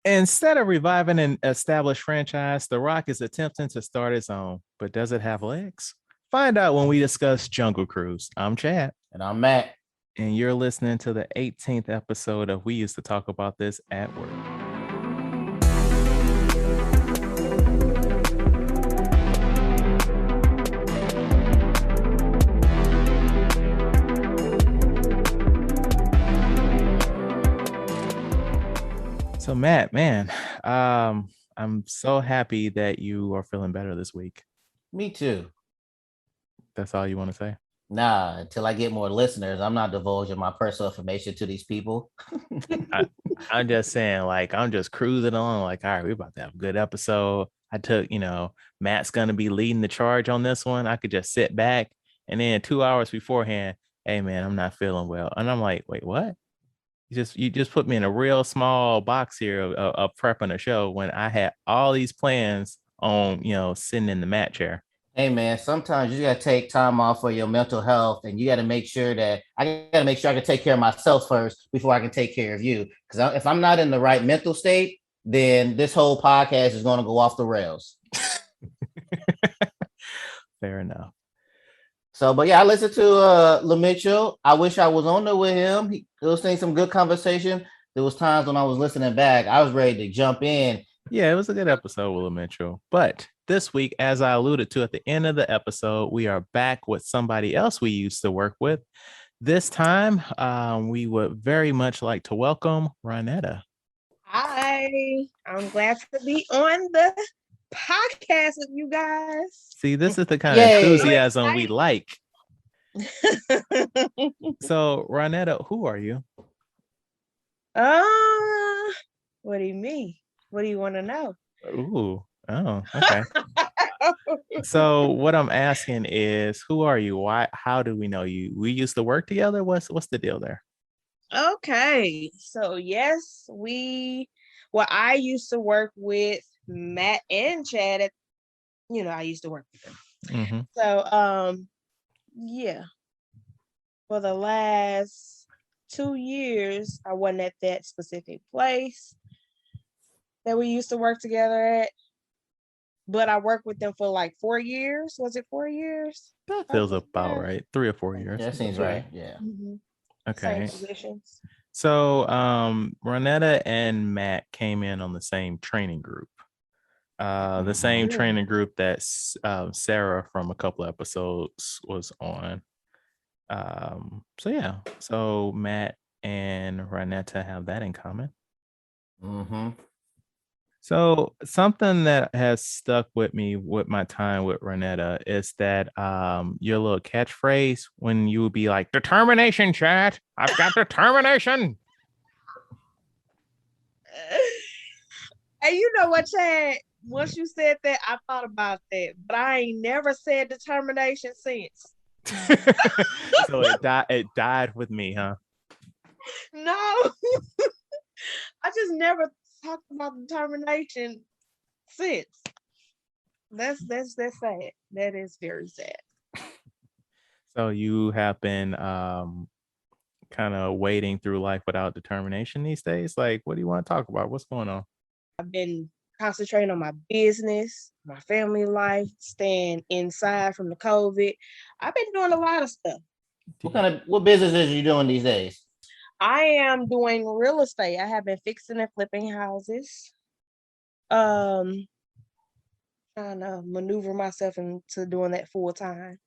Instead of reviving an established franchise, The Rock is attempting to start its own. But does it have legs? Find out when we discuss Jungle Cruise. I'm Chad. And I'm Matt. And you're listening to the 18th episode of We Used to Talk About This at Work. So Matt, man, I'm so happy that you are feeling better this week. Me too. That's all you want to say? Nah, until I get more listeners, I'm not divulging my personal information to these people. I'm just saying, like, I'm just cruising on, like, all right, we're about to have a good episode. I took, Matt's going to be leading the charge on this one. I could just sit back, and then 2 hours beforehand, hey, man, I'm not feeling well. And I'm like, wait, what? You just put me in a real small box here of prepping a show when I had all these plans on, sitting in the mat chair. Hey man, sometimes you gotta take time off for your mental health, and you gotta make sure that I can take care of myself first before I can take care of you. Because if I'm not in the right mental state, then this whole podcast is going to go off the rails. Fair enough. So, but yeah, I listened to LaMitchell. I wish I was on there with him. He was saying some good conversation. There was times when I was listening back, I was ready to jump in. Yeah, it was a good episode with LaMitchell. But this week, as I alluded to at the end of the episode, we are back with somebody else we used to work with. This time, we would very much like to welcome Ronnetta. Hi, I'm glad to be on the podcast with you guys. See, this is the kind of enthusiasm we like. So, Ronnetta, who are you? What do you mean? What do you want to know? Ooh, oh, okay. So, what I'm asking is, who are you? Why? How do we know you? We used to work together. What's the deal there? Okay, so yes, I used to work with Matt and Chad. I used to work with them. Mm-hmm. So, yeah, for the last 2 years, I wasn't at that specific place that we used to work together at, but I worked with them for like 4 years. Was it 4 years? That feels about right. 3 or 4 years. Yeah, that seems right. Yeah. Mm-hmm. Okay. Same positions. So, Ronnetta and Matt came in on the same training group. The same training group that Sarah from a couple of episodes was on. So Matt and Ronnetta have that in common. Mm-hmm. So something that has stuck with me with my time with Ronnetta is that your little catchphrase when you would be like, determination, chat. I've got determination. And you know what, Chad? Once you said that, I thought about that, but I ain't never said determination since. So it died with me, huh? No. I just never talked about determination since. That's sad. That is very sad. So you have been kind of wading through life without determination these days? Like, what do you want to talk about? What's going on? I've been concentrating on my business, my family life, staying inside from the COVID. I've been doing a lot of stuff. What businesses are you doing these days? I am doing real estate. I have been fixing and flipping houses. Trying to maneuver myself into doing that full time.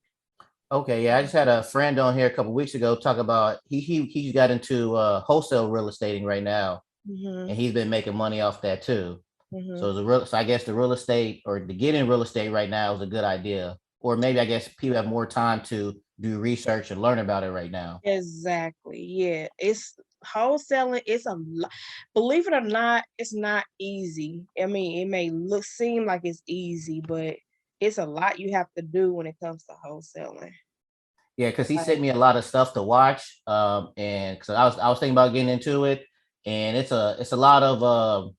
Okay, yeah, I just had a friend on here a couple of weeks ago talk about he got into wholesale real estating right now, and he's been making money off that too. So I guess the real estate or to get in real estate right now is a good idea, or maybe I guess people have more time to do research and learn about it right now. Exactly. Yeah, it's wholesaling. It's a lot. Believe it or not, it's not easy. I mean, it may seem like it's easy, but it's a lot you have to do when it comes to wholesaling. Yeah, because he sent me a lot of stuff to watch, and because I was thinking about getting into it, and it's a lot of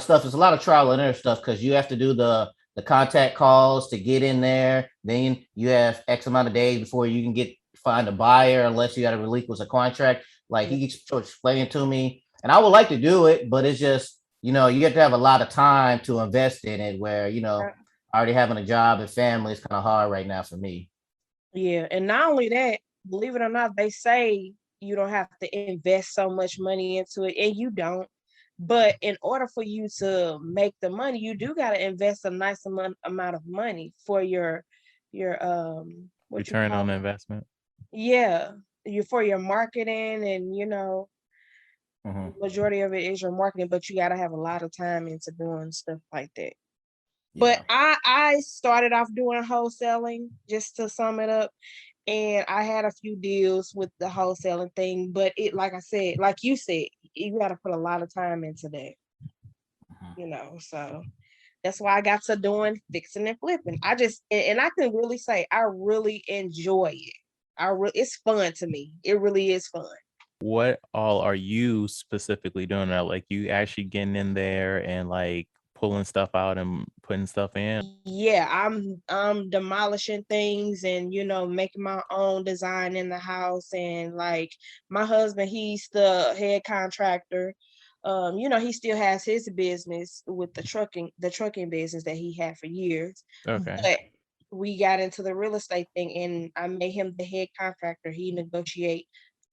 stuff. It's a lot of trial and error stuff because you have to do the contact calls to get in there. Then you have X amount of days before you can find a buyer unless you got to relinquish a contract. Like he explained to me, and I would like to do it, but it's just you know, you have to have a lot of time to invest in it. Where already having a job and family is kind of hard right now for me. Yeah, and not only that, believe it or not, they say you don't have to invest so much money into it, and you don't. But in order for you to make the money, you do got to invest a nice amount of money for your what you Return call on it? investment. Yeah, you for your marketing, and Mhm. majority of it is your marketing, but you got to have a lot of time into doing stuff like that. But Yeah. I started off doing wholesaling, just to sum it up, and I had a few deals with the wholesaling thing, but it, like I said, like you said, you got to put a lot of time into that, so that's why I got to doing fixing and flipping. And I can really say I really enjoy it. It's fun to me. It really is fun. What all are you specifically doing now? Like you actually getting in there and like pulling stuff out and putting stuff in? Yeah, I'm demolishing things and making my own design in the house, and like my husband, he's the head contractor. He still has his business with the trucking business that he had for years. Okay. But we got into the real estate thing, and I made him the head contractor. He negotiate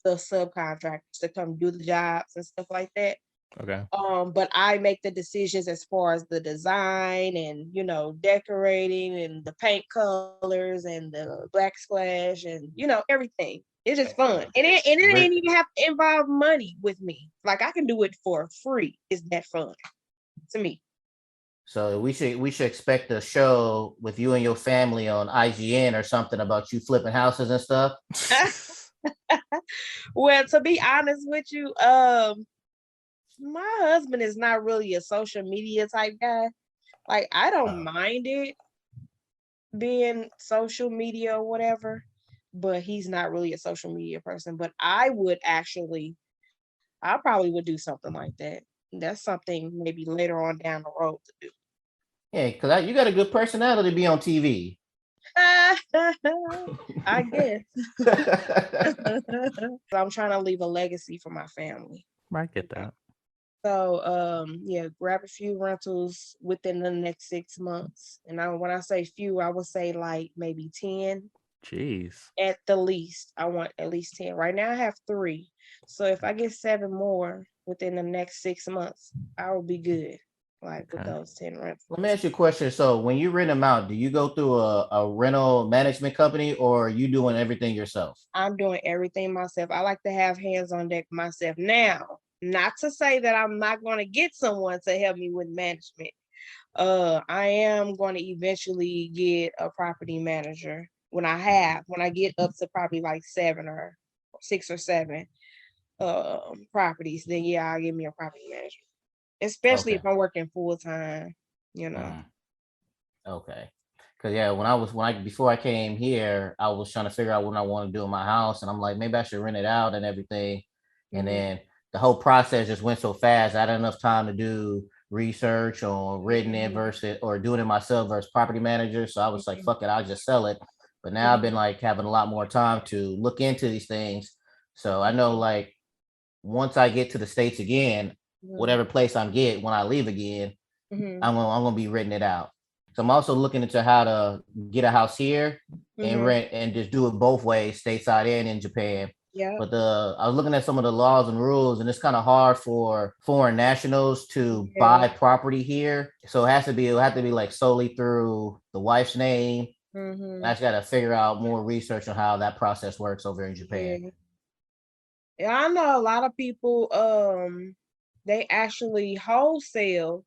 the subcontractors to come do the jobs and stuff like that. Okay. But I make the decisions as far as the design and decorating and the paint colors and the backsplash and everything. It's just fun, and it ain't even have to involve money with me. Like I can do it for free. It's that fun to me. So we should expect a show with you and your family on IGN or something about you flipping houses and stuff. Well, to be honest with you, my husband is not really a social media type guy. Like I don't mind it being social media or whatever, but he's not really a social media person. But I probably would do something like that. That's something maybe later on down the road to do. Yeah, because you got a good personality to be on TV. I guess. I'm trying to leave a legacy for my family. I get that. So yeah, grab a few rentals within the next 6 months. And when I say few, I would say like maybe 10 Jeez. at the least. I want at least 10. Right now I have 3. So if I get 7 more within the next 6 months, I will be good. Like with Okay. those 10 rentals. Let me ask you a question. So when you rent them out, do you go through a rental management company or are you doing everything yourself? I'm doing everything myself. I like to have hands on deck myself. Now, not to say that I'm not going to get someone to help me with management. I am going to eventually get a property manager when I get up to probably like 7 or 6 or 7 properties, then yeah, I'll give me a property manager. Especially Okay. if I'm working full time, you know. Okay. Cause yeah, before I came here, I was trying to figure out what I want to do in my house, and I'm like, maybe I should rent it out and everything. And then the whole process just went so fast. I had enough time to do research on renting it versus or doing it myself versus property manager. So I was like, fuck it, I'll just sell it. But now I've been like having a lot more time to look into these things. So I know like once I get to the States again, whatever place I'm get when I leave again, I'm gonna be renting it out. So I'm also looking into how to get a house here and rent and just do it both ways, stateside and in Japan. Yeah. But I was looking at some of the laws and rules, and it's kind of hard for foreign nationals to buy property here. So it have to be like solely through the wife's name. I just got to figure out more research on how that process works over in Japan. Yeah, I know a lot of people they actually wholesale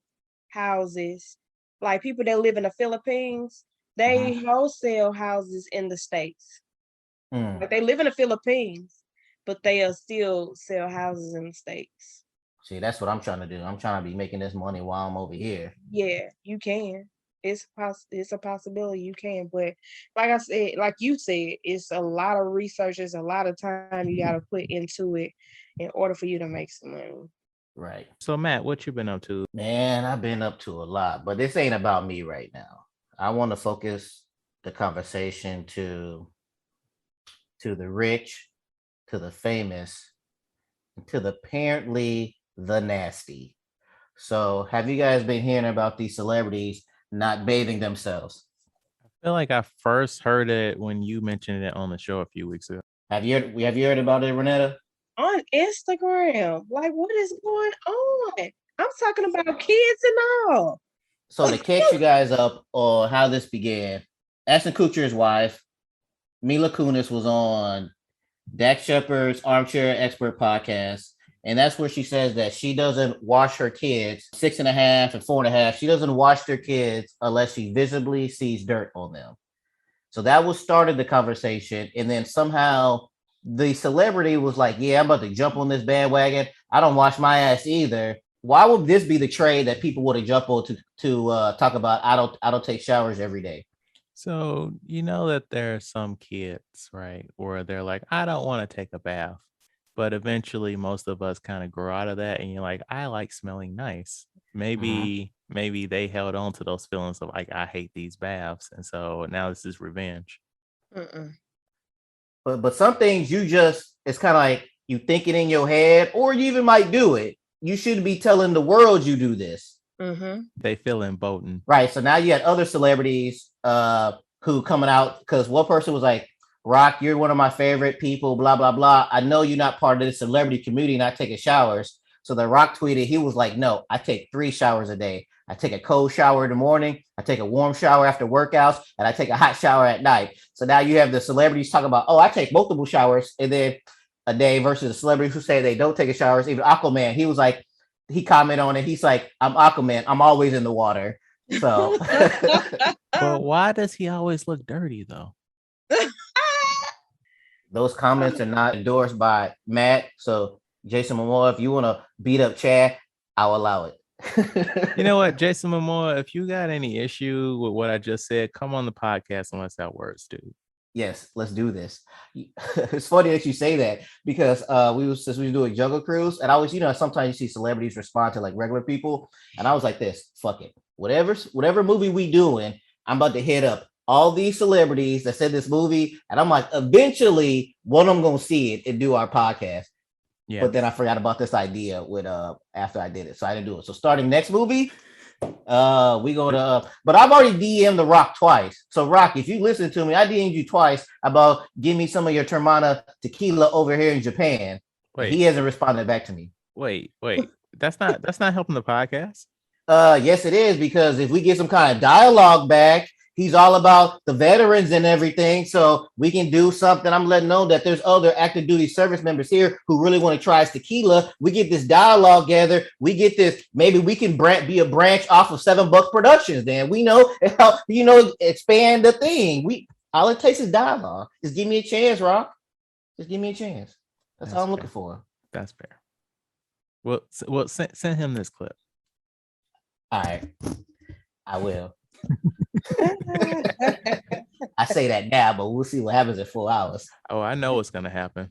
houses. Like people that live in the Philippines, they wholesale houses in the States. Like they live in the Philippines, but they still sell houses in the States. See, that's what I'm trying to do. I'm trying to be making this money while I'm over here. Yeah, you can. It's a possibility you can, but like I said, like you said, it's a lot of research, it's a lot of time you got to put into it in order for you to make some money. Right. So Matt, what you been up to? Man, I've been up to a lot, but this ain't about me right now. I want to focus the conversation to the rich, to the famous, to the apparently the nasty. So, have you guys been hearing about these celebrities not bathing themselves? I feel like I first heard it when you mentioned it on the show a few weeks ago. Have you heard about it, Ronnetta? On Instagram. Like, what is going on? I'm talking about kids and all. So to catch you guys up on how this began, Ashton Kutcher's wife, Mila Kunis, was on Dak Shepard's Armchair Expert podcast. And that's where she says that she doesn't wash her kids, 6.5 and 4.5. She doesn't wash their kids unless she visibly sees dirt on them. So that was started the conversation. And then somehow the celebrity was like, yeah, I'm about to jump on this bandwagon. I don't wash my ass either. Why would this be the trade that people would have jumped on to talk about? I don't take showers every day. So you know that there are some kids, right, where they're like, I don't want to take a bath. But eventually most of us kind of grow out of that and you're like, I like smelling nice. Maybe they held on to those feelings of like, I hate these baths. And so now this is revenge. Mm-mm. But some things it's kind of like you think it in your head, or you even might do it. You shouldn't be telling the world you do this. Mm-hmm. They feel emboldened. Right. So now you had other celebrities who coming out, because one person was like, Rock, you're one of my favorite people, blah, blah, blah. I know you're not part of the celebrity community, not taking showers. So the Rock tweeted, he was like, no, I take 3 showers a day. I take a cold shower in the morning, I take a warm shower after workouts, and I take a hot shower at night. So now you have the celebrities talking about, oh, I take multiple showers and then a day, versus the celebrities who say they don't take a showers. Even Aquaman, he was like, he commented on it. He's like, I'm Aquaman. I'm always in the water. So, but why does he always look dirty though? Those comments are not endorsed by Matt. So, Jason Momoa, if you want to beat up Chad, I'll allow it. You know what, Jason Momoa, if you got any issue with what I just said, come on the podcast and let's have words, dude. Yes, let's do this. It's funny that you say that, because we was doing Jungle Cruise, and I was, sometimes you see celebrities respond to like regular people, and I was like, this, fuck it. Whatever movie we doing, I'm about to hit up all these celebrities that said this movie, and I'm like, eventually one of them gonna see it and do our podcast. Yeah. But then I forgot about this idea with after I did it, so I didn't do it. So starting next movie, we go to but I've already DM'd the Rock twice. So Rock, if you listen to me, I DM'd you twice about give me some of your Termana tequila over here in Japan. Wait, he hasn't responded back to me. Wait, that's not helping the podcast. Yes, it is, because if we get some kind of dialogue back, he's all about the veterans and everything, so we can do something. I'm letting know that there's other active duty service members here who really want to try tequila. We get this dialogue together. We get this. Maybe we can be a branch off of $7 Productions. Then we know, expand the thing. All it takes is dialogue. Just give me a chance, Rock. Just give me a chance. That's all I'm looking for. That's fair. Well, send him this clip. All right, I will. I say that now, but we'll see what happens in 4 hours. Oh, I know what's gonna happen.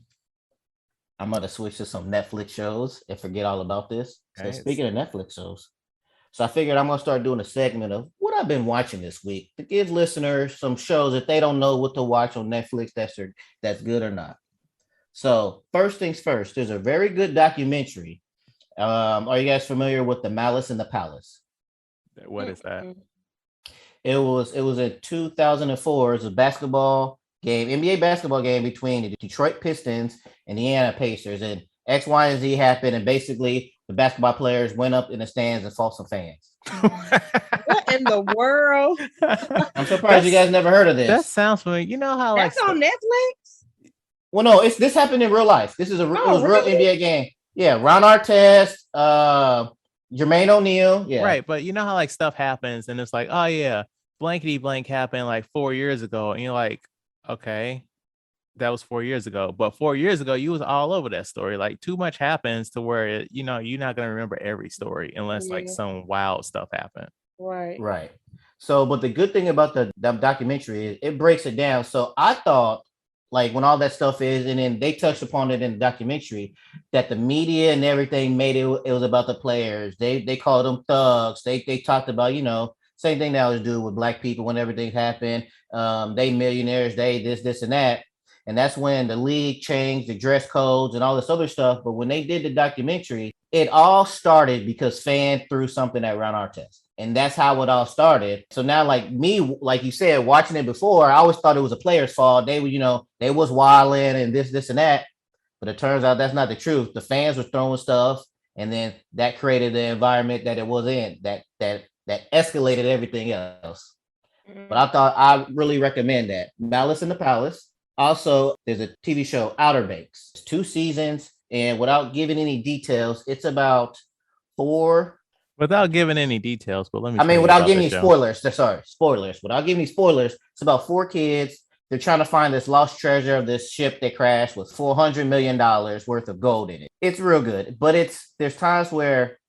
I'm gonna switch to some Netflix shows and forget all about this. So speaking of Netflix shows, so I figured I'm gonna start doing a segment of what I've been watching this week to give listeners some shows that they don't know what to watch on Netflix that's good or not. So first things first, there's a very good documentary. Are you guys familiar with the Malice in the Palace? What is that? It was in 2004. It's a basketball game, NBA basketball game between the Detroit Pistons and the Indiana Pacers. And X, Y, and Z happened, and basically the basketball players went up in the stands and fought some fans. What in the world? I'm surprised you guys never heard of this. That sounds familiar. You know how that's on Netflix? Well, no, this happened in real life. This is real NBA game. Yeah, Ron Artest, Jermaine O'Neal. Yeah. Right. But you know how like stuff happens and it's like, oh yeah, blankety blank happened like 4 years ago. And you're like, okay, that was 4 years ago. But 4 years ago, you was all over that story. Like too much happens to where, you're not going to remember every story unless like some wild stuff happened. Right. So, but the good thing about the documentary is it breaks it down. So I thought, like when all that stuff is, and then they touched upon it in the documentary, that the media and everything made it was about the players. They called them thugs. They talked about, same thing they always do with black people when everything happened. They millionaires, they this and that. And that's when the league changed the dress codes and all this other stuff. But when they did the documentary, It all started because fan threw something at Ron Artest. And that's how it all started. So now, like me, like you said, watching it before, I always thought it was a player's fault. They were, they was wilding and this and that. But it turns out that's not the truth. The fans were throwing stuff, and then that created the environment that it was in, that escalated everything else. But I really recommend that. Malice in the Palace. Also, there's a TV show, Outer Banks. It's 2 seasons, and without giving any details, it's about 4. Without giving any details, but let me. I mean, without giving any spoilers. Sorry, spoilers. Without giving any spoilers, it's about 4 kids. They're trying to find this lost treasure of this ship that crashed with $400 million worth of gold in it. It's real good, but there's times where,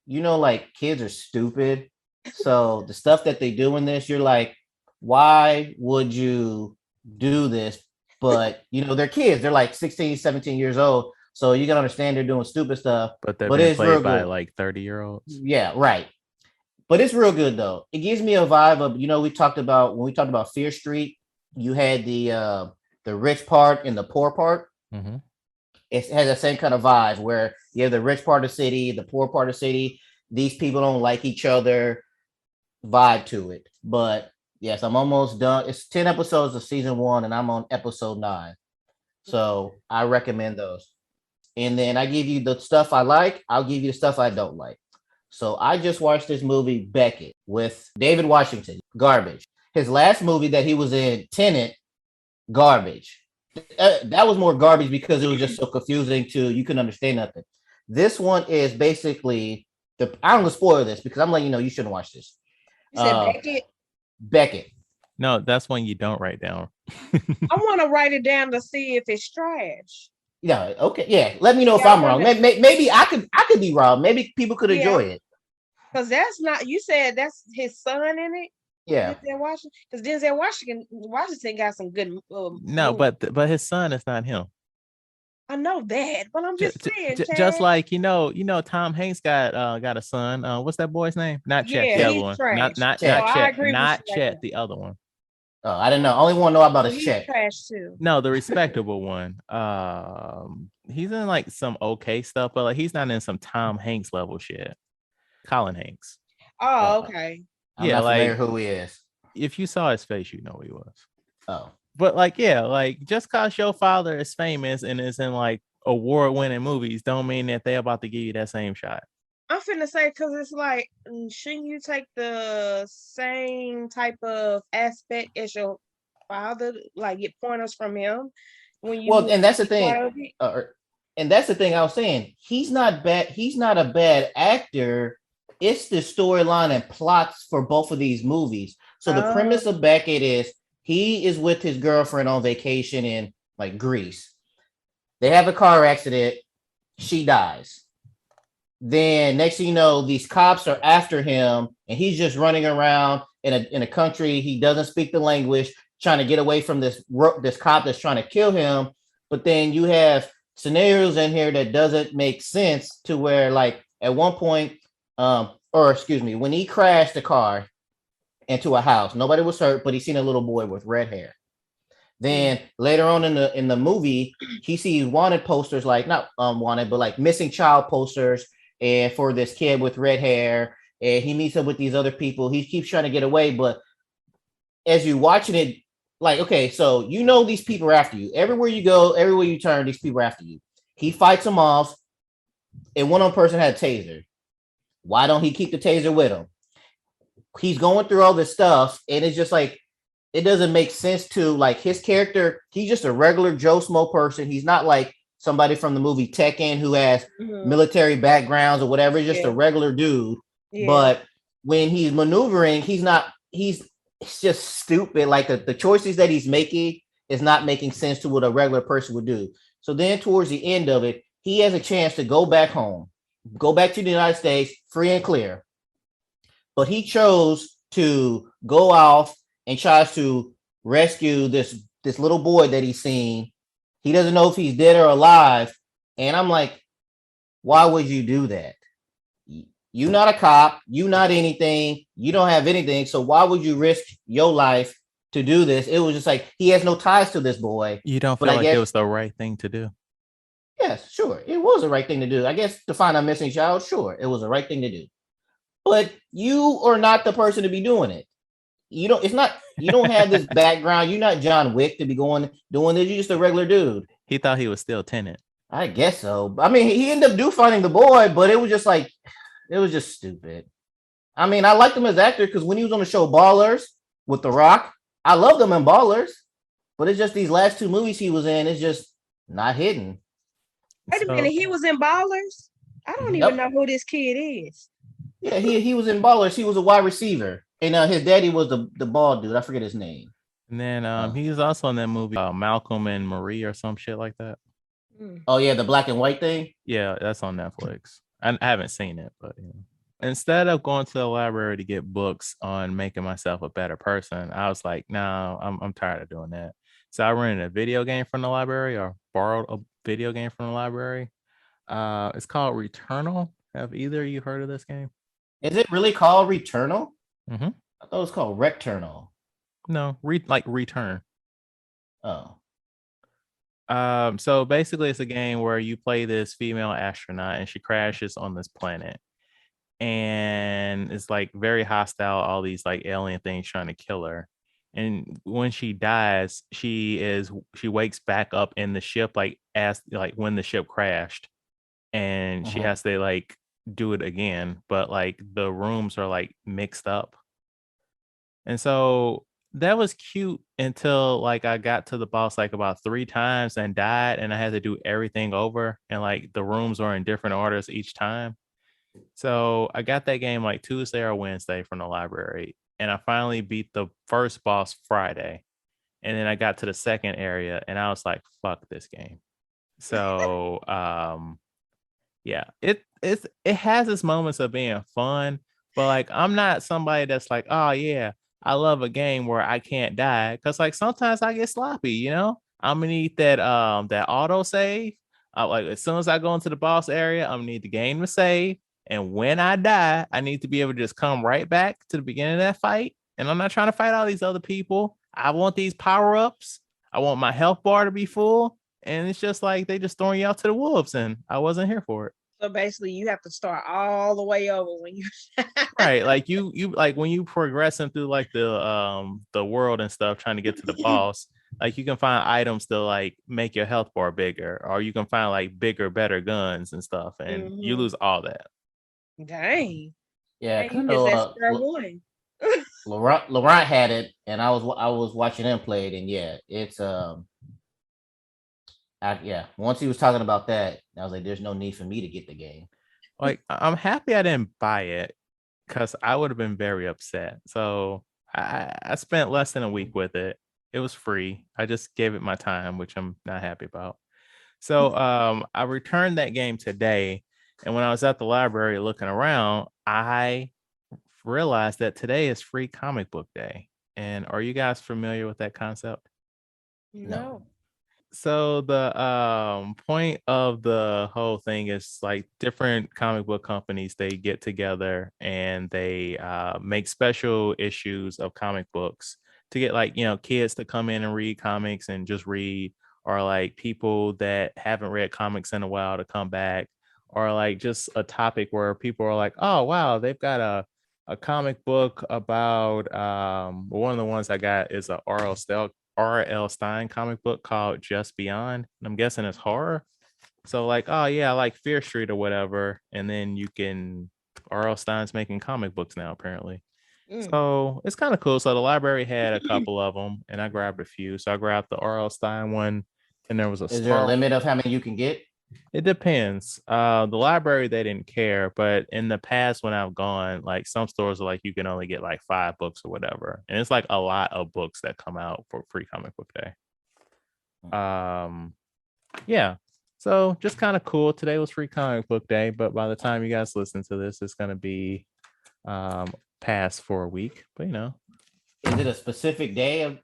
like kids are stupid. So the stuff that they do in this, you're like, why would you do this? But, they're kids. They're like 16, 17 years old. So you can understand they're doing stupid stuff. But they're being played by like 30-year-olds. Yeah, right. But it's real good, though. It gives me a vibe of, when we talked about Fear Street, you had the rich part and the poor part. Mm-hmm. It has the same kind of vibe where you have the rich part of the city, the poor part of the city. These people don't like each other vibe to it. But yes, I'm almost done. It's 10 episodes of season 1, and I'm on episode 9. So I recommend those. And then I give you the stuff I like. I'll give you the stuff I don't like. So I just watched this movie, Beckett, with David Washington. Garbage. His last movie that he was in, Tenet, garbage. That was more garbage because it was just so confusing you couldn't understand nothing. This one is basically I'm gonna spoil this because I'm letting you know you shouldn't watch this. You said Beckett? Beckett. No, that's one you don't write down. I want to write it down to see if it's trash. Yeah. Okay. Yeah. Let me know if I'm wrong. Maybe I could be wrong. Maybe people could enjoy it. Because that's not. You said that's his son in it. Yeah. Denzel Washington. Because Denzel Washington got some good. No, but his son is not him. I know that, but I'm just saying. Just like Tom Hanks got a son. What's that boy's name? Not Chet. The other one. Trash. Not Chet. Not Chet. The other one. Oh, I didn't know. Only one know about is Chet. Trash too. No, the respectable one. He's in like some okay stuff, but like he's not in some Tom Hanks level shit. Colin Hanks. Oh, okay. I'm not familiar who he is. If you saw his face, you know who he was. Oh. But like, yeah, like just cause your father is famous and is in like award-winning movies don't mean that they're about to give you that same shot. I'm finna say, because it's like, shouldn't you take the same type of aspect as your father, like get pointers from him when you? Well, and that's the thing. And that's the thing I was saying. He's not bad. He's not a bad actor. It's the storyline and plots for both of these movies. So the premise of Beckett is he is with his girlfriend on vacation in like Greece. They have a car accident. She dies. Then next thing you know, these cops are after him, and he's just running around in a country he doesn't speak the language, trying to get away from this cop that's trying to kill him. But then you have scenarios in here that doesn't make sense to where, like, at one point, when he crashed the car into a house, nobody was hurt, but he seen a little boy with red hair. Then later on in the movie, he sees wanted posters, like not wanted, but like missing child posters, and for this kid with red hair, and he meets up with these other people. He keeps trying to get away, but as you're watching it, like, okay, so these people are after you. Everywhere you go, everywhere you turn, these people are after you. He fights them off, and one person had a taser. Why don't he keep the taser with him? He's going through all this stuff, and it's just like, it doesn't make sense to, like, his character. He's just a regular Joe Smo person. He's not like somebody from the movie Tekken who has military backgrounds or whatever. He's just a regular dude. Yeah. But when he's maneuvering, it's just stupid. Like the choices that he's making is not making sense to what a regular person would do. So then towards the end of it, he has a chance to go back home, go back to the United States free and clear. But he chose to go off and tries to rescue this little boy that he's seen. He doesn't know if he's dead or alive. And I'm like, why would you do that? You're not a cop. You're not anything. You don't have anything. So why would you risk your life to do this? It was just like, he has no ties to this boy. You don't feel like it was the right thing to do? Yes, sure. It was the right thing to do. I guess to find a missing child, sure, it was the right thing to do. But you are not the person to be doing it. You don't. It's not. You don't have this background. You're not John Wick to be doing this. You're just a regular dude. He thought he was still Tenant. I guess so. I mean, he ended up finding the boy, but it was just like, it was just stupid. I mean, I liked him as actor because when he was on the show Ballers with The Rock, I loved him in Ballers. But it's just these last two movies he was in, it's just not hidden. Wait a minute, he was in Ballers? I don't even know who this kid is. Yeah, he was in Ballers. He was a wide receiver. And his daddy was the bald dude. I forget his name. And then he was also in that movie Malcolm and Marie or some shit like that. Oh yeah, the black and white thing. Yeah, that's on Netflix. I haven't seen it, but instead of going to the library to get books on making myself a better person, I was like, no, I'm tired of doing that. So I rented a video game from the library or borrowed a video game from the library. It's called Returnal. Have either of you heard of this game? Is it really called Returnal? Mm-hmm. I thought it was called Returnal. No, like Return. Oh. So basically it's a game where you play this female astronaut and she crashes on this planet. And it's like very hostile, all these like alien things trying to kill her. And when she dies, she wakes back up in the ship, like when the ship crashed. And she has to like do it again, but like the rooms are like mixed up. And so that was cute until like I got to the boss like about 3 times and died, and I had to do everything over, and like the rooms were in different orders each time. So I got that game like Tuesday or Wednesday from the library, and I finally beat the first boss Friday. And then I got to the second area and I was like, fuck this game. So yeah, it has its moments of being fun, but like I'm not somebody that's like, oh yeah, I love a game where I can't die, because like sometimes I get sloppy, you know. I'm gonna need that auto save. Like as soon as I go into the boss area, I'm gonna need the game to save, and when I die, I need to be able to just come right back to the beginning of that fight. And I'm not trying to fight all these other people. I want these power ups. I want my health bar to be full. And it's just like they just throwing you out to the wolves, and I wasn't here for it. So basically, you have to start all the way over when you right. Like you like when you progressing through like the world and stuff, trying to get to the boss. Like you can find items to like make your health bar bigger, or you can find like bigger, better guns and stuff, and you lose all that. Dang. Yeah, you missed that square one. Laurent had it, and I was watching him play it, and yeah, it's once he was talking about that, I was like, there's no need for me to get the game. Like, I'm happy I didn't buy it, because I would have been very upset. So I spent less than a week with it. It was free. I just gave it my time, which I'm not happy about. So I returned that game today, and when I was at the library looking around, I realized that today is Free Comic Book Day. And are you guys familiar with that concept? No. So the point of the whole thing is like different comic book companies, they get together and they make special issues of comic books to get like, you know, kids to come in and read comics and just read, or like people that haven't read comics in a while to come back, or like just a topic where people are like, oh wow, they've got a comic book about one of the ones I got is a R.L. Stein comic book called Just Beyond. And I'm guessing it's horror. So like, oh yeah, I like Fear Street or whatever. And then you can, R.L. Stein's making comic books now, apparently. So it's kind of cool. So the library had a couple of them, and I grabbed a few. So I grabbed the R.L. Stein one, and there was a Is there a limit of how many you can get? It depends. The library, they didn't care, but in the past when I've gone, like some stores are like you can only get like 5 books or whatever, and it's like a lot of books that come out for Free Comic Book Day. Yeah, so just kind of cool. Today was Free Comic Book Day, but by the time you guys listen to this, it's gonna be past for a week. But you know, is it a specific day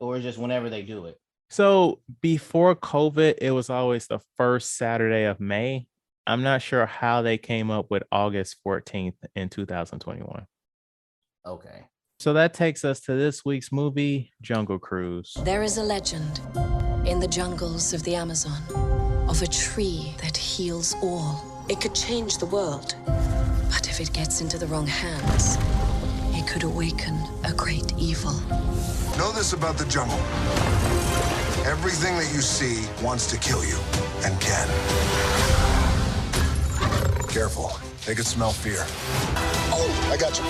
or is just whenever they do it? So before COVID, it was always the first Saturday of May. I'm not sure how they came up with August 14th in 2021. Okay. So that takes us to this week's movie, Jungle Cruise. There is a legend in the jungles of the Amazon. of a tree that heals all. It could change the world, but if it gets into the wrong hands, it could awaken a great evil. Know this about the jungle. Everything that you see wants to kill you, and can. Careful. They could smell fear. Oh, I got you.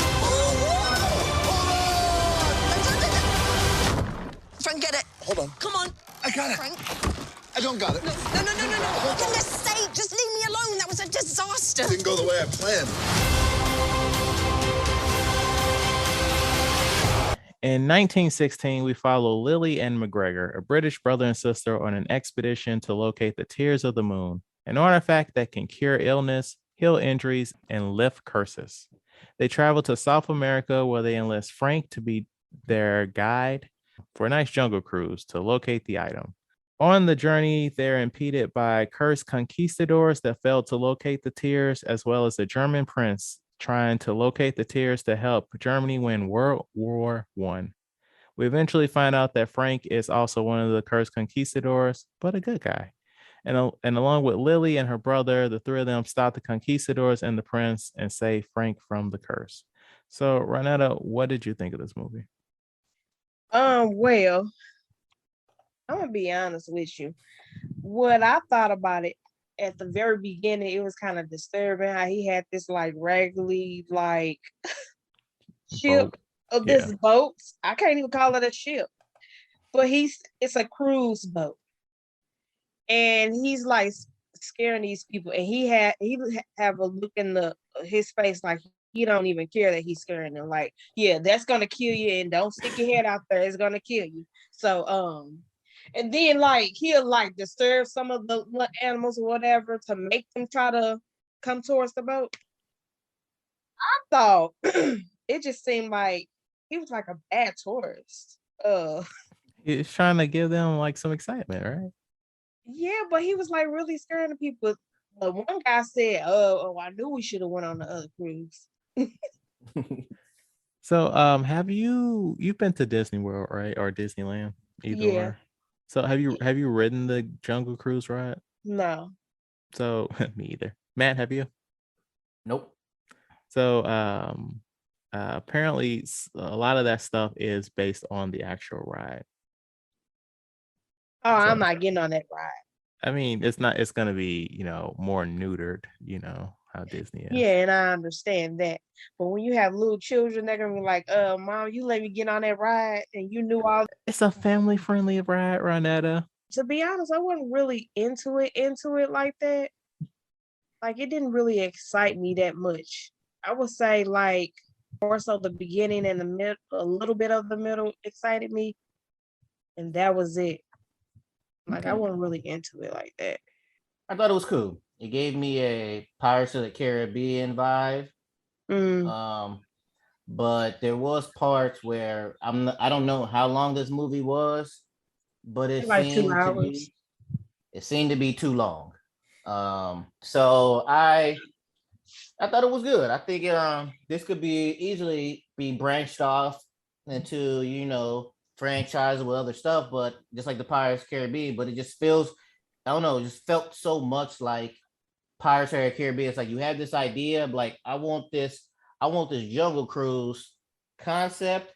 Frank, get it. Hold on. Come on. I got it. Frank. I don't got it. No. For goodness sake, just leave me alone. That was a disaster. Didn't go the way I planned. In 1916, we follow Lily and McGregor, a British brother and sister, on an expedition to locate the Tears of the Moon, an artifact that can cure illness, heal injuries, and lift curses. They travel to South America, where they enlist Frank to be their guide for a nice jungle cruise to locate the item. On the journey, they're impeded by cursed conquistadors that failed to locate the Tears, as well as a German prince trying to locate the Tears to help Germany win World War I. We eventually find out that Frank is also one of the cursed conquistadors, but a good guy. And along with Lily and her brother, the three of them stop the conquistadors and the prince and save Frank from the curse. So, Ronnetta, what did you think of this movie? Well, I'm gonna be honest with you. What I thought about it at the very beginning, it was kind of disturbing how he had this like raggedy like ship of this boat. I can't even call it a ship, but it's a cruise boat, and he's like scaring these people, and he have a look in his face like he don't even care that he's scaring them. Like, yeah, that's gonna kill you, and don't stick your head out there, it's gonna kill you. So and then like he'll like disturb some of the animals or whatever to make them try to come towards the boat. I thought it just seemed like he was like a bad tourist. He's trying to give them like some excitement, right? Yeah, but he was like really scaring the people. But one guy said, "Oh, I knew we should have went on the other cruise." So, have you've been to Disney World, right, or Disneyland? Either Yeah. or. So, have you ridden the Jungle Cruise ride? No. So, me either. Matt, have you? Nope. So, apparently, a lot of that stuff is based on the actual ride. Oh, I'm not getting on that ride. I mean, it's not. It's gonna be, more neutered. How Disney is. Yeah, and I understand that. But when you have little children, they're gonna be like, Mom, you let me get on that ride, and you knew all. It's a family-friendly ride, Ronnetta. To be honest, I wasn't really into it like that. Like, it didn't really excite me that much. I would say like more so the beginning and the middle, a little bit of the middle excited me, and that was it. Like, I wasn't really into it like that. I thought it was cool. It gave me a Pirates of the Caribbean vibe. But there was parts where I don't know how long this movie was, but it like seemed 2 hours. It seemed to be too long. So I thought it was good. I think this could easily be branched off into franchise with other stuff, but just like the Pirates of the Caribbean, but it just feels, I don't know, it just felt so much like Pirates of the Caribbean. It's like you have this idea of like, I want this Jungle Cruise concept.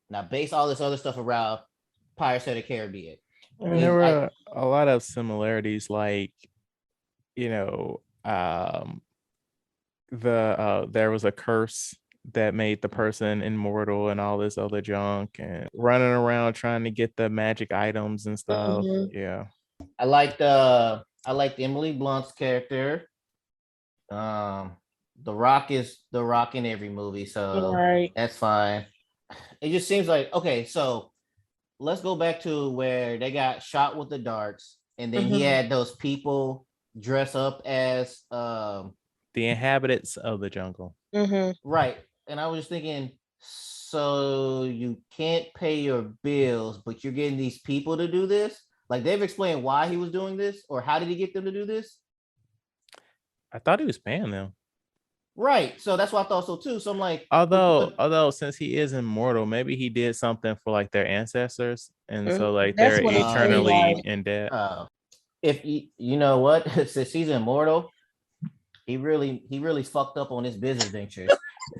Now base all this other stuff around Pirates of the Caribbean. And there were a lot of similarities, like, there was a curse that made the person immortal and all this other junk, and running around trying to get the magic items and stuff. Mm-hmm. Yeah. I liked Emily Blunt's character. The Rock is the Rock in every movie, so right. That's fine. It just seems like, okay, so let's go back to where they got shot with the darts, and then he had those people dress up as the inhabitants of the jungle. Right. And I was just thinking, so you can't pay your bills, but you're getting these people to do this? Like, they've explained why he was doing this, or how did he get them to do this? I thought he was paying them. Right. So that's what I thought so too. So I'm like, although since he is immortal, maybe he did something for like their ancestors, and so like they're eternally in debt. if you know what, since he's immortal, he really fucked up on his business ventures.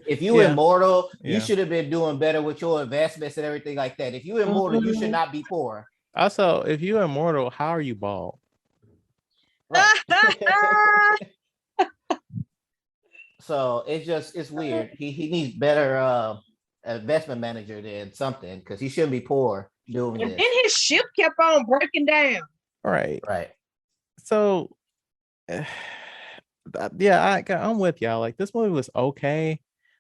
If you immortal, you should have been doing better with your investments and everything like that. If you immortal, you should not be poor. Also, if you're immortal, how are you bald? Right. So it's weird. He needs better investment manager than something, because he shouldn't be poor doing And this. then his ship kept on breaking down. Right. So yeah, I'm with y'all. Like, this movie was okay.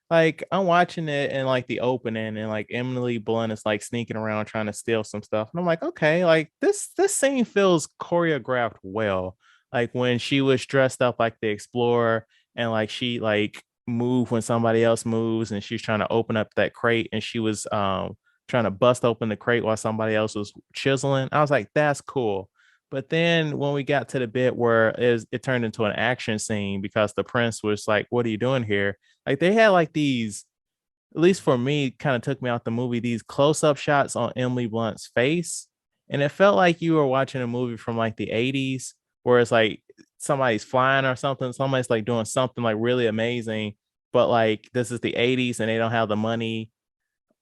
Like, I'm watching it and like the opening, and like Emily Blunt is like sneaking around trying to steal some stuff, and I'm like, okay, like this scene feels choreographed well. Like when she was dressed up like the explorer, and like she like moved when somebody else moves, and she's trying to open up that crate, and she was trying to bust open the crate while somebody else was chiseling. I was like, that's cool. But then when we got to the bit where it turned into an action scene, because the prince was like, what are you doing here? Like, they had like these, at least for me, kind of took me out the movie, these close-up shots on Emily Blunt's face. And it felt like you were watching a movie from like the 80s, where it's like somebody's flying or something, somebody's like doing something like really amazing, but like this is the 80s and they don't have the money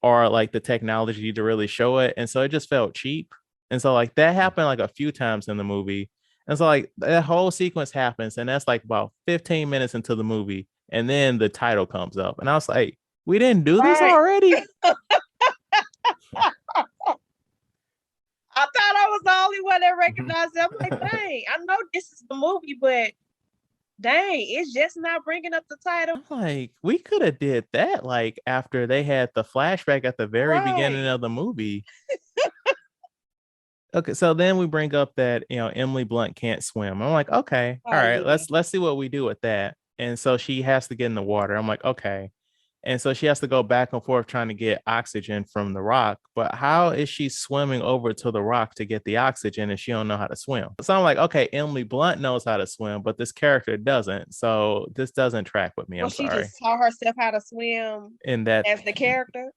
or like the technology to really show it. And so it just felt cheap. And so like that happened like a few times in the movie. And so like that whole sequence happens, and that's like about 15 minutes into the movie. And then the title comes up. And I was like, we didn't do this already? I thought I was the only one that recognized it. I'm like, dang, I know this is the movie, but dang, it's just not bringing up the title. I'm like, we could have did that like after they had the flashback at the very beginning of the movie. Okay, so then we bring up that, you know, Emily Blunt can't swim. I'm like, okay, all right, let's see what we do with that. And so she has to get in the water. I'm like, okay. And so she has to go back and forth trying to get oxygen from the rock. But how is she swimming over to the rock to get the oxygen if she don't know how to swim? So I'm like, okay, Emily Blunt knows how to swim, but this character doesn't. So this doesn't track with me. I'm sorry. She just taught herself how to swim in that as the character.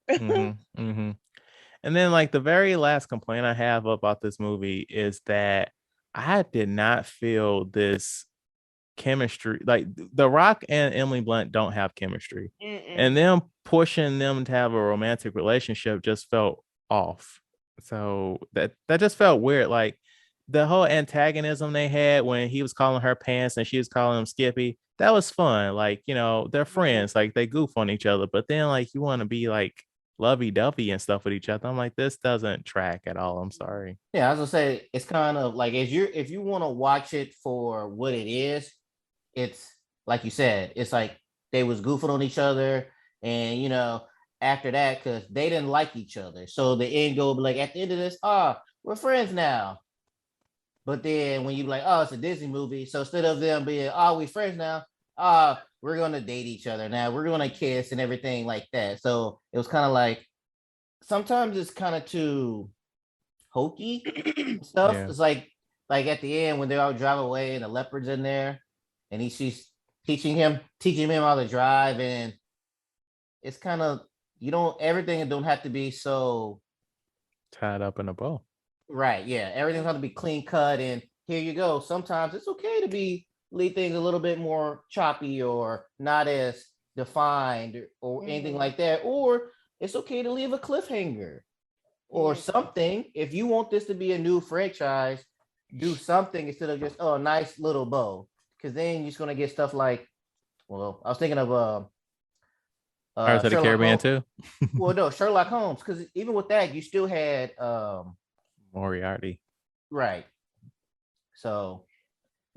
And then like the very last complaint I have about this movie is that I did not feel this chemistry. Like The Rock and Emily Blunt don't have chemistry. And them pushing them to have a romantic relationship just felt off. So that just felt weird. Like the whole antagonism they had when he was calling her Pants and she was calling him Skippy, that was fun. Like, you know, they're friends, like they goof on each other, but then like you want to be like lovey-dovey and stuff with each other. I'm like, this doesn't track at all. I'm sorry. Yeah, I was gonna say, it's kind of like, if you want to watch it for what it is, it's like you said, it's like they was goofing on each other, and you know, after that, because they didn't like each other, so the end goal be like, at the end of this, we're friends now. But then when you like, oh, it's a Disney movie, so instead of them being, we friends now, we're gonna date each other now, we're gonna kiss and everything like that. So it was kind of like, sometimes it's kind of too hokey stuff. Yeah. It's like at the end when they all drive away and the leopard's in there, and she's teaching him how to drive, and it's kind of, everything don't have to be so tied up in a bow. Right, yeah. Everything's going to be clean cut, and here you go. Sometimes it's okay to leave things a little bit more choppy or not as defined or anything like that. Or it's okay to leave a cliffhanger or something. If you want this to be a new franchise, do something instead of just, a nice little bow. Because then you're just going to get stuff like, well, I was thinking of Pirates of the Caribbean too. Well, no, Sherlock Holmes, because even with that, you still had Moriarty. Right. So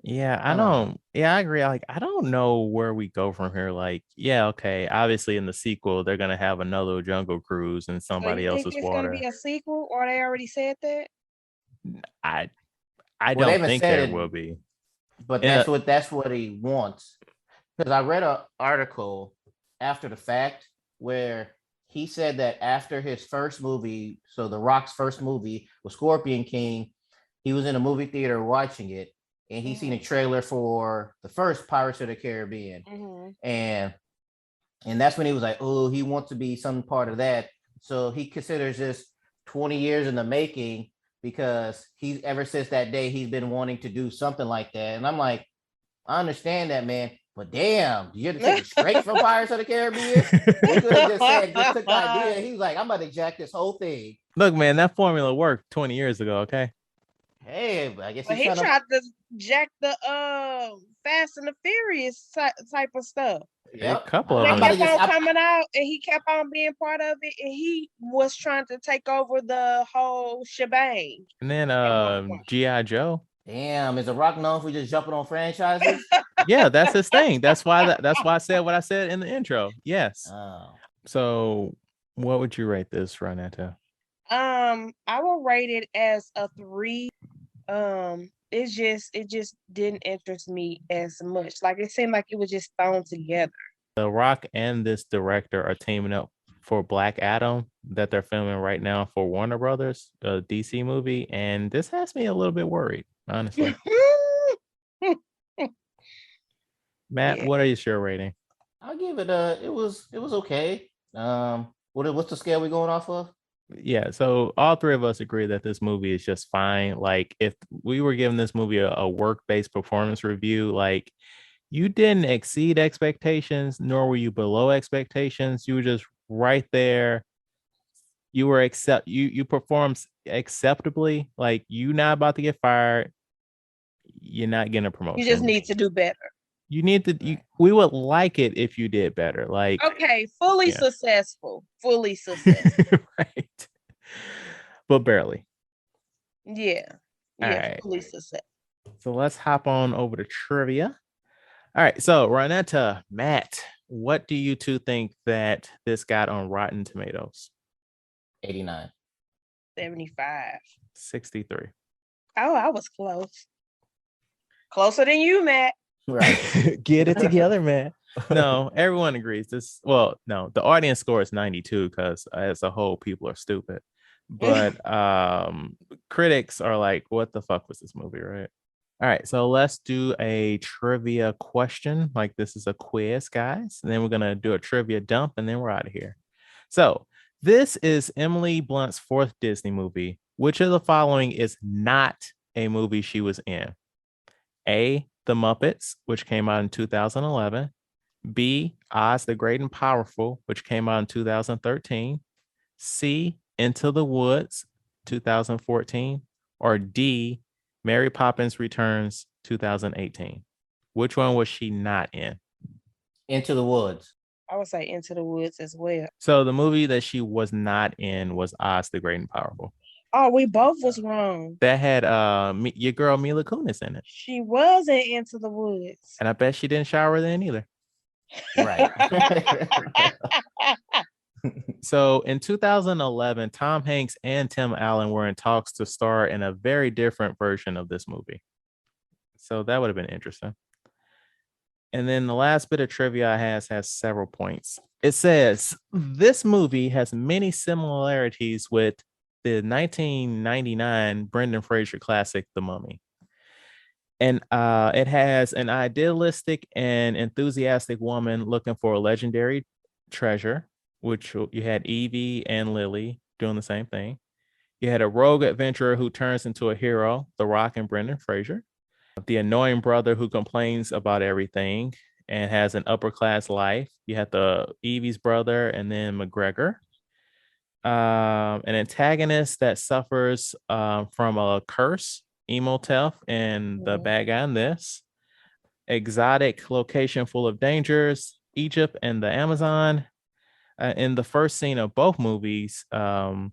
yeah, I agree. Like, I don't know where we go from here. Like, yeah, okay. Obviously in the sequel, they're gonna have another Jungle Cruise in somebody else's water. Gonna be a sequel, or they already said that? I don't think there will be. But that's what he wants. Because I read an article after the fact where he said that after his first movie, so The Rock's first movie was Scorpion King, he was in a movie theater watching it, and he seen a trailer for the first Pirates of the Caribbean. And that's when he was like, oh, he wants to be some part of that. So he considers this 20 years in the making because he's ever since that day he's been wanting to do something like that. And I'm like, I understand that, man. But damn, you had to take it straight from Pirates of the Caribbean? You could have just took the idea. He was like, I'm about to jack this whole thing. Look, man, that formula worked 20 years ago, okay? Hey, I guess he tried to jack the Fast and the Furious type of stuff. Yep. A couple They of kept them. on coming out, and he kept on being part of it, and he was trying to take over the whole shebang. And then G.I. Joe. Damn, is The Rock known for just jumping on franchises? Yeah, that's his thing. That's why I said what I said in the intro. Yes. Oh. So what would you rate this, Ronnetta? I will rate it as a 3. It just didn't interest me as much. Like, it seemed like it was just thrown together. The Rock and this director are teaming up for Black Adam that they're filming right now for Warner Brothers, a DC movie, and this has me a little bit worried, honestly. Matt, Yeah. what is your rating? I'll give it it was okay. What's the scale we going off of? Yeah, so all three of us agree that this movie is just fine. Like, if we were giving this movie a work-based performance review, like, you didn't exceed expectations, nor were you below expectations. You were just right there. You were you performed acceptably. Like, you're not about to get fired. You're not getting a promotion. You just need to do better. You need to. We would like it if you did better. Like, okay, fully successful. Right, but barely. Yeah, right. Fully successful. So let's hop on over to trivia. All right, so Ronnetta, Matt, what do you two think that this got on Rotten Tomatoes? 89. 75. 63. Oh, I was close. Closer than you, Matt. Right. Get it together, man. No, everyone agrees. The audience score is 92 because as a whole, people are stupid. But critics are like, what the fuck was this movie, right? All right, so let's do a trivia question. Like, this is a quiz, guys. And then we're going to do a trivia dump, and then we're out of here. So this is Emily Blunt's 4th Disney movie. Which of the following is not a movie she was in? A, The Muppets, which came out in 2011. B, Oz the Great and Powerful, which came out in 2013. C, Into the Woods, 2014. Or D, Mary Poppins Returns, 2018. Which one was she not in? Into the Woods. I would say Into the Woods as well. So the movie that she was not in was Oz the Great and Powerful. Oh, we both was wrong. That had your girl Mila Kunis in it. She wasn't Into the Woods. And I bet she didn't shower then either. Right. So in 2011, Tom Hanks and Tim Allen were in talks to star in a very different version of this movie. So that would have been interesting. And then the last bit of trivia I has several points. It says, this movie has many similarities with the 1999 Brendan Fraser classic, The Mummy. And it has an idealistic and enthusiastic woman looking for a legendary treasure, which you had Evie and Lily doing the same thing. You had a rogue adventurer who turns into a hero, The Rock and Brendan Fraser. The annoying brother who complains about everything and has an upper class life. You had the Evie's brother and then McGregor. An antagonist that suffers from a curse, Emotep, and the bad guy in this. Exotic location full of dangers, Egypt and the Amazon. In the first scene of both movies, the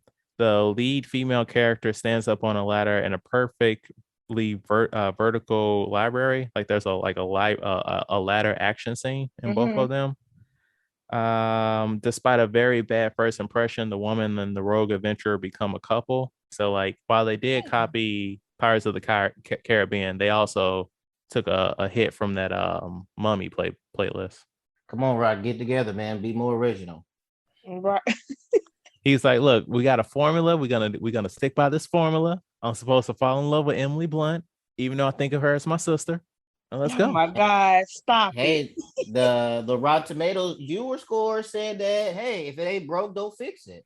lead female character stands up on a ladder in a perfectly vertical library. Like, there's a ladder action scene in both of them. Despite a very bad first impression, the woman and the rogue adventurer become a couple. So, like, while they did copy Pirates of the Caribbean, they also took a hit from that Mummy playlist. Come on, Rock, get together, man. Be more original. Right. He's like, look, we got a formula. We're gonna stick by this formula. I'm supposed to fall in love with Emily Blunt, even though I think of her as my sister. And let's go. Oh my God, stop it. Hey, the Rotten Tomatoes viewer score said that, hey, if it ain't broke, don't fix it.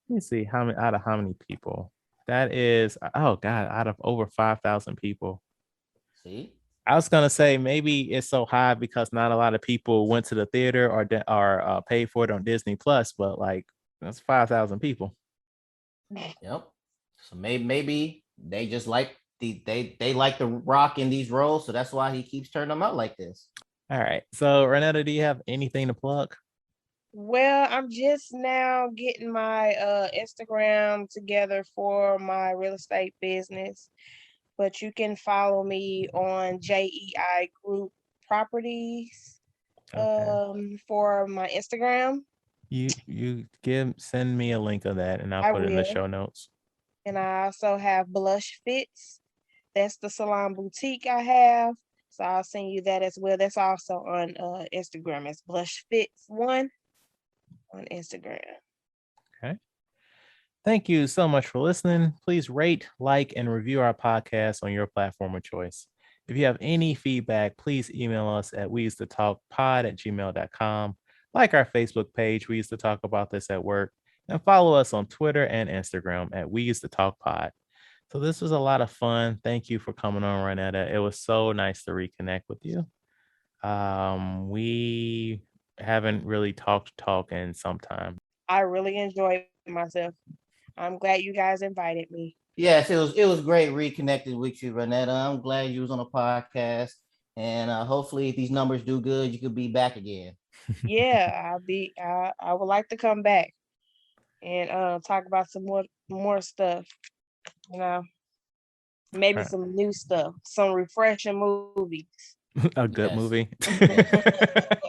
Let me see out of how many people. That is, oh God, out of over 5,000 people. See? I was gonna say maybe it's so high because not a lot of people went to the theater or paid for it on Disney Plus, but like that's 5,000 people. Yep. So maybe they just like they like the Rock in these roles, so that's why he keeps turning them out like this. All right. So Ronnetta, do you have anything to plug? Well, I'm just now getting my Instagram together for my real estate business, but you can follow me on JEI Group Properties Okay. for my Instagram. You send me a link of that and I'll I put it in the will. show notes. And I also have Blush Fits. That's the salon boutique I have. So I'll send you that as well. That's also on Instagram. It's Blush Fits one on Instagram. Okay. Thank you so much for listening. Please rate, like, and review our podcast on your platform of choice. If you have any feedback, please email us at weusetotalkpod@gmail.com. Like our Facebook page, We Used to Talk About This at Work, and follow us on Twitter and Instagram at We Used to Talk Pod. So this was a lot of fun. Thank you for coming on, Ronnetta. It was so nice to reconnect with you. We haven't really talked in some time. I really enjoyed myself. I'm glad you guys invited me. Yes, it was great reconnecting with you, Ronnetta. I'm glad you was on a podcast, and hopefully, if these numbers do good, you could be back again. Yeah, I would like to come back and talk about some more stuff. You know, maybe some new stuff, some refreshing movies. A good Yes. movie. Yes.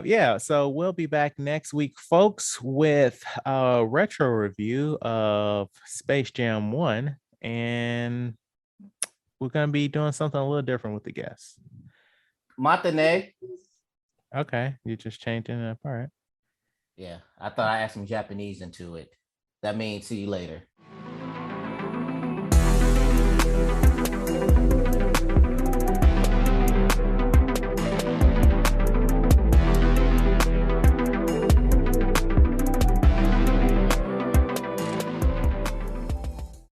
Yeah, so we'll be back next week, folks, with a retro review of Space Jam 1, and we're gonna be doing something a little different with the guests. Matane. Okay, you're just changing it up. All right. Yeah, I thought I added some Japanese into it. That means see you later.